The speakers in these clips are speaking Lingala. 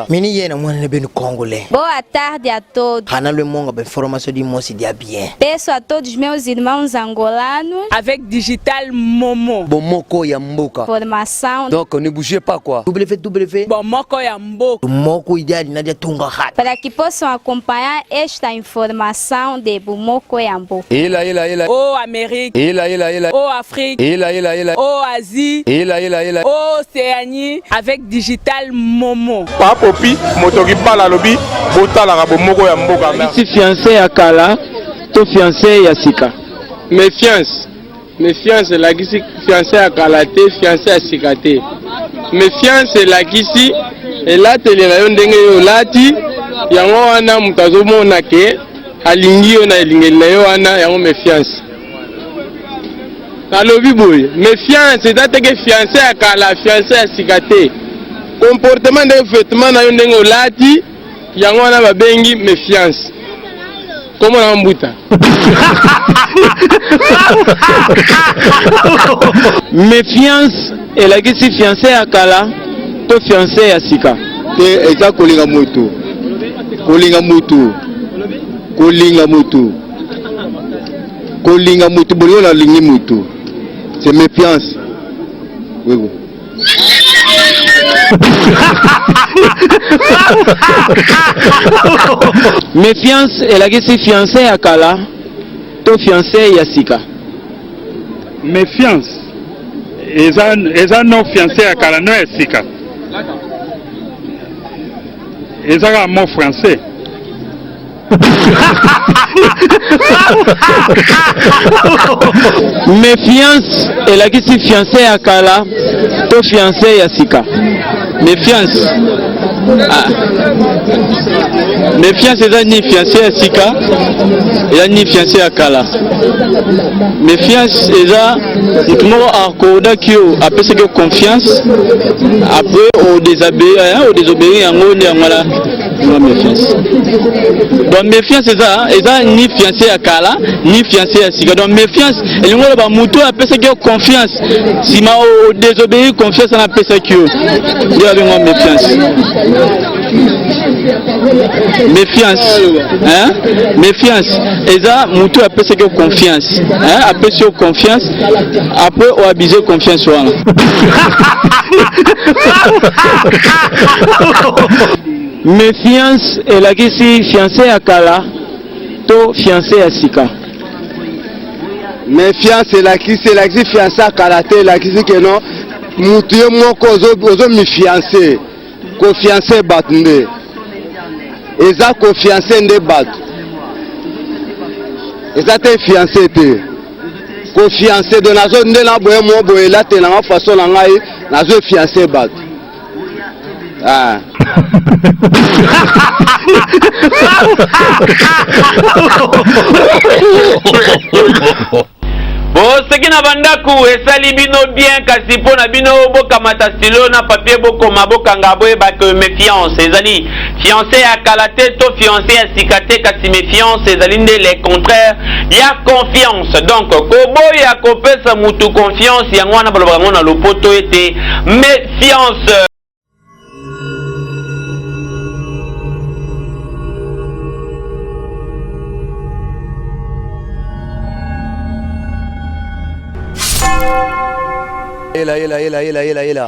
Mini yena mwana bem congolais. Boa tarde a todos. Hanalo monga be formação de moço dia bien. Peço a todos meus irmãos angolanos avec Digital Momo. Bomoko ya mboka. Formação. Donc ne bougez pas quoi. www. Bomoko ya mboka. Bomoko ideal nadia tunga hat. Para que possam acompanhar esta informação de Bomoko ya mboka. Oh Amérique. Oh Afrique. Oh Asie. Oh Océanie avec Digital Momo. Papopi motoki bala lobi botala ka bomoko ya mboka. Si fiancé ya kala to fiancé ya sika. Méfiance la kisi fiancé ya kala te fiancé ya sika te. Méfiance la kisi elatelela yo ndenge yo lati yango wana mutazo mona ke alingi yo na elingeli na yo wana yango méfiance. Alobi boy, méfiance etateke fiancé ya kala fiancé ya sika te. Comportement de vêtements na yo ndenge olati yango wana babengi méfiance. Comment on mbuta? Méfiance et la kisi fiancé à kala to fiancé à sika. Te eza kolinga moto. Kolinga moto. Kolinga moto. Kolinga moto bolo na lingi moto. C'est méfiance. Oui oui. Méfiance et la kisi fiancé à kala to fiancé ya sika. Méfiance eza non fiancé à kala no ya sika. Eza un mot français. Méfiance et la kisi fiancé à kala to fiancé ya sika. Méfiance. Ah. Méfiance est ni fiancé à sika et ni fiancé à kala. Méfiance est là tout le monde accorda qui a pesé que confiance après au désobéir en haut de voilà méfiance. Donc méfiance est là ni fiancé à kala ni fiancé à sika. Donc méfiance et le ba muto a pesé que confiance si ma au désobéir confiance na pesé que il y a une méfiance. Méfiance, hein? Méfiance. Et ça, mutu a pesé que confiance, hein? A pesé confiance. Après, on a abusé confiance. Méfiance et la kisi fiancé à kala, to fiancé à sika. Méfiance et la kisi fiancé à kala te la kisi que non. Mutu yo moko ozo mi fiancé. Ko fiancé batnde. Eza ko fiancé nde batu. Eza te fiancé te. Ko fiancé de nazo nde na boye mo boye la te na façon na ngai nazo fiancé batu. Ah. Bon, ce qui n'a pas coup et sali bino bien kasi po na bino boka matastilo na papier boko maboka ngabo e ba que méfiance ezali fiancé à kalate to fiancé à sikate kasi méfiance ezali nde les contraires ya confiance donc kobo ya kopesa mutu confiance yango wana baloba ngona lopoto ete méfiance.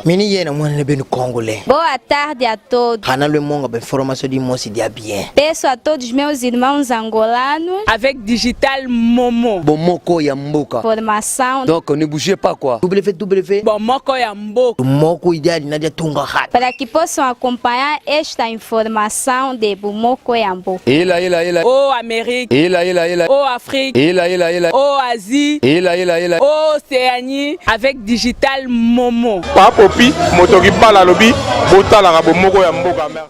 Mini yena mwana bem congolais. Boa tarde a todos. Hanalo monga be formação de moço dia bien. Peço a todos meus irmãos angolanos Avec Digital Momo. Bomoko ya mboka. formação. Donc ne bougez pas quoi. www. Bomoko ya mboka. Bomoko ideal nadia tunga hat. Para que possam acompanhar esta informação de Bomoko ya mboka. Oh Amérique. Oh Afrique. Oh Asie. Oh Océanie avec Digital Momo. Papopi motoki bala lobi botala ka bomoko ya mboka.